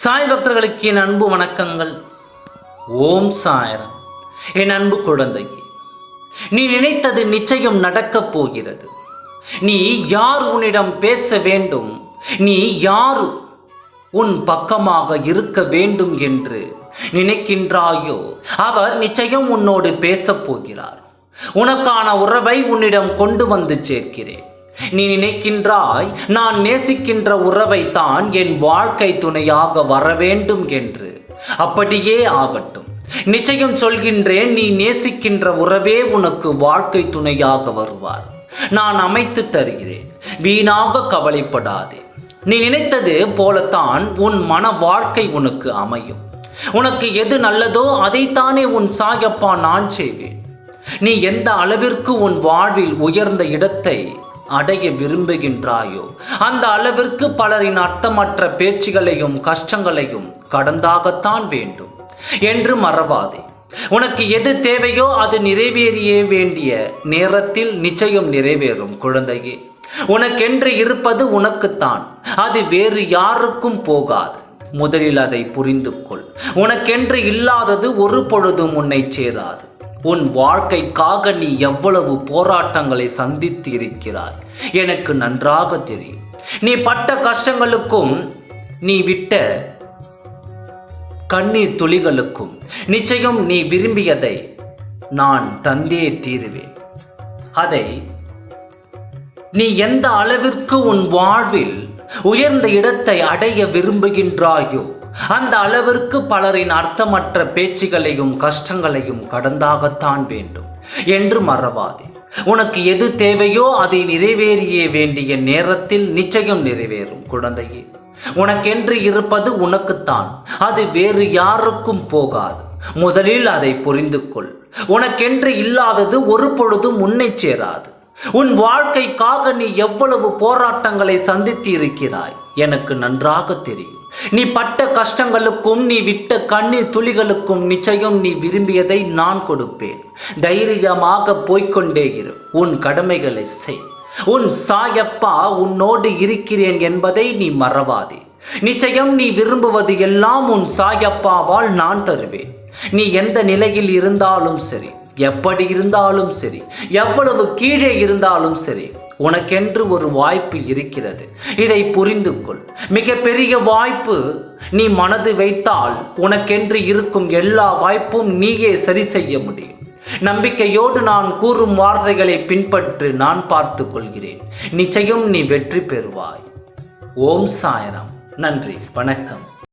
சாய் பக்தர்களுக்கு என் அன்பு வணக்கங்கள். ஓம் சாய்ராம். என் அன்பு குழந்தையே, நீ நினைத்தது நிச்சயம் நடக்கப் போகிறது. நீ யார் உன்னிடம் பேச வேண்டும், நீ யார் உன் பக்கமாக இருக்க வேண்டும் என்று நினைக்கின்றாயோ அவர் நிச்சயம் உன்னோடு பேசப் போகிறார். உனக்கான உறவை உன்னிடம் கொண்டு வந்து சேர்க்கிறேன். நீ நினைக்கின்றாய் நான் நேசிக்கின்ற உறவை தான் என் வாழ்க்கை துணையாக வர வேண்டும் என்று. அப்படியே ஆகட்டும். நிச்சயம் சொல்கின்றேன், நீ நேசிக்கின்ற உறவே உனக்கு வாழ்க்கை துணையாக வருவார். நான் அமைத்து தருகிறேன். வீணாக கவலைப்படாதே. நீ நினைத்தது போலத்தான் உன் மன வாழ்க்கை உனக்கு அமையும். உனக்கு எது நல்லதோ அதைத்தானே உன் சாயப்பா நான் செய்வேன். நீ எந்த அளவிற்கு உன் வாழ்வில் உயர்ந்த இடத்தை அடைய விரும்புகின்றாயோ அந்த அளவிற்கு பலரின் அர்த்தமற்ற பேச்சுகளையும் கஷ்டங்களையும் கடந்தாகத்தான் வேண்டும் என்று மறவாதே. உனக்கு எது தேவையோ அது நிறைவேறிய வேண்டிய நேரத்தில் நிச்சயம் நிறைவேறும் குழந்தையே. உனக்கென்று இருப்பது உனக்குத்தான், அது வேறு யாருக்கும் போகாது. முதலில் அதை புரிந்து கொள். உனக்கென்று இல்லாதது ஒரு பொழுதும் உன்னை சேராது. உன் வாழ்க்கைக்காக நீ எவ்வளவு போராட்டங்களை சந்தித்து இருக்கிறாய் எனக்கு நன்றாக தெரியும். நீ பட்ட கஷ்டங்களுக்கும் நீ விட்ட கண்ணீர் துளிகளுக்கும் நிச்சயம் நீ விரும்பியதை நான் தந்தே தீருவேன். அதை நீ எந்த அளவிற்கு உன் வாழ்வில் உயர்ந்த இடத்தை அடைய விரும்புகின்றாயோ அந்த அளவிற்கு பலரின் அர்த்தமற்ற பேச்சுகளையும் கஷ்டங்களையும் கடந்தாகத்தான் வேண்டும் என்று மறவாதே. உனக்கு எது தேவையோ அதை நிறைவேறிய வேண்டிய நேரத்தில் நிச்சயம் நிறைவேறும் குழந்தையே. உனக்கென்று இருப்பது உனக்குத்தான், அது வேறு யாருக்கும் போகாது. முதலில் அதை புரிந்து கொள். உனக்கென்று இல்லாதது ஒரு பொழுதும் உன்னை சேராது. உன் வாழ்க்கைக்காக நீ எவ்வளவு போராட்டங்களை சந்தித்து இருக்கிறாய் எனக்கு நன்றாக தெரியும். நீ பட்ட கஷ்டங்களுக்கும் நீ விட்ட கண்ணீர் துளிகளுக்கும் நிச்சயம் நீ விரும்பியதை நான் கொடுப்பேன். தைரியமாக போய்கொண்டே இரு. உன் கடமைகளை செய். உன் சாயப்பா உன்னோடு இருக்கிறேன் என்பதை நீ மறவாதே. நிச்சயம் நீ விரும்புவது எல்லாம் உன் சாயப்பாவால் நான் தருவேன். நீ எந்த நிலையில் இருந்தாலும் சரி, எப்படி இருந்தாலும் சரி, எவ்வளவு கீழே இருந்தாலும் சரி, உனக்கென்று ஒரு வாய்ப்பு இருக்கிறது. இதை புரிந்து கொள். மிகப்பெரிய வாய்ப்பு. நீ மனது வைத்தால் உனக்கென்று இருக்கும் எல்லா வாய்ப்பும் நீயே சரி செய்ய முடியும். நம்பிக்கையோடு நான் கூறும் வார்த்தைகளை பின்பற்று. நான் பார்த்து கொள்கிறேன். நிச்சயம் நீ வெற்றி பெறுவாய். ஓம் சாய்ராம். நன்றி, வணக்கம்.